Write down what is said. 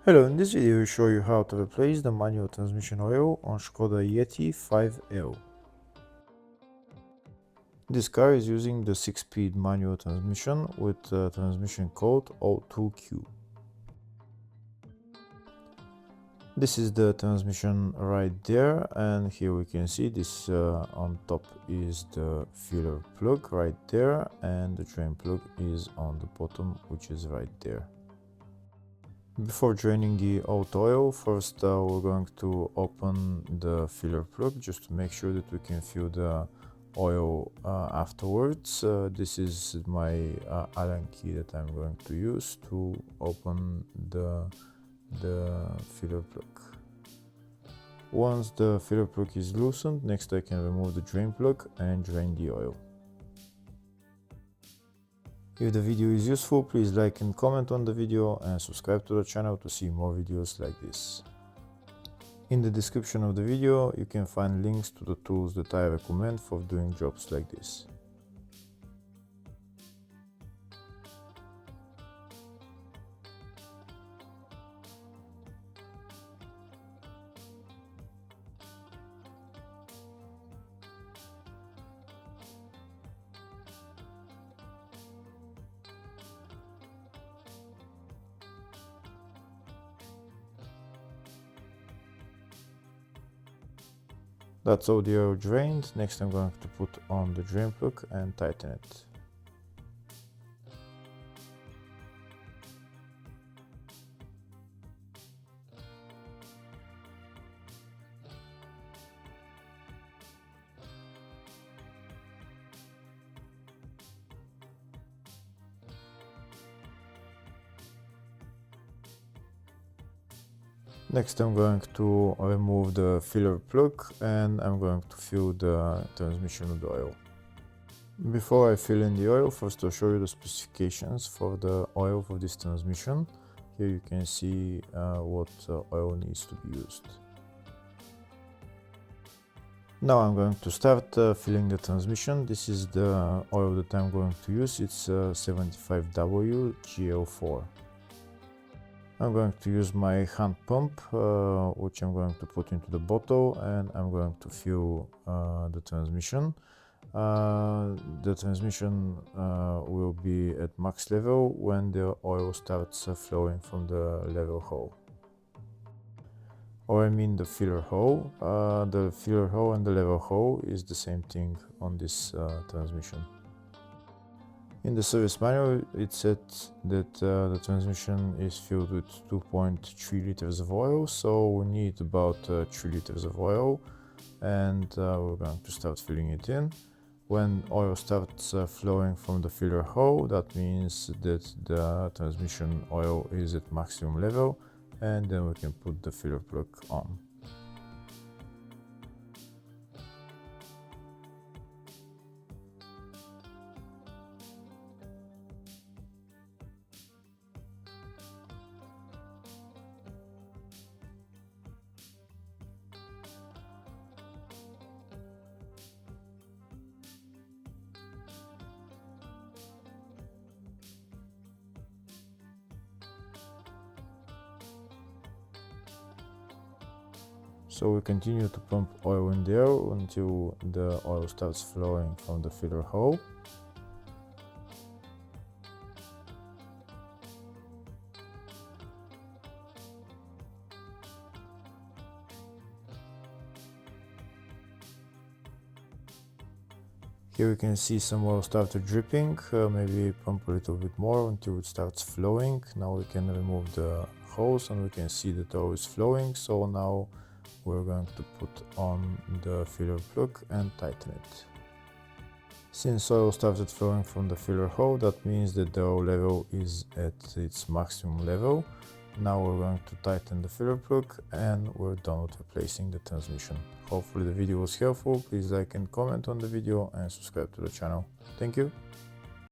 Hello, in this video we show you how to replace the manual transmission oil on Skoda Yeti 5L. This car is using the 6-speed manual transmission with transmission code 02Q. This is the transmission right there, and here we can see this on top is the filler plug right there, and the drain plug is on the bottom, which is right there. Before draining the out oil, first we're going to open the filler plug just to make sure that we can fill the oil afterwards. This is my Allen key that I'm going to use to open the filler plug. Once the filler plug is loosened, next I can remove the drain plug and drain the oil. If the video is useful, please like and comment on the video and subscribe to the channel to see more videos like this. In the description of the video, you can find links to the tools that I recommend for doing jobs like this. That's all the oil drained. Next I'm going to put on the drain plug and tighten it. Next I'm going to remove the filler plug and I'm going to fill the transmission with oil. Before I fill in the oil, first I'll show you the specifications for the oil for this transmission. Here you can see what oil needs to be used. Now I'm going to start filling the transmission. This is the oil that I'm going to use. It's 75W GL4. I'm going to use my hand pump, which I'm going to put into the bottle, and I'm going to fill the transmission. The transmission will be at max level when the oil starts flowing from the level hole. Or I mean the filler hole. The filler hole and the level hole is the same thing on this transmission. In the service manual, it said that the transmission is filled with 2.3 liters of oil, so we need about 3 liters of oil, and we're going to start filling it in. When oil starts flowing from the filler hole, that means that the transmission oil is at maximum level, and then we can put the filler plug on. So we continue to pump oil in there until the oil starts flowing from the filler hole. Here we can see some oil started dripping. Maybe pump a little bit more until it starts flowing. Now we can remove the hose and we can see that oil is flowing. So now we're going to put on the filler plug and tighten it. Since oil started flowing from the filler hole, that means that the oil level is at its maximum level. Now we're going to tighten the filler plug and we're done with replacing the transmission. Hopefully the video was helpful. Please like and comment on the video and subscribe to the channel. Thank you.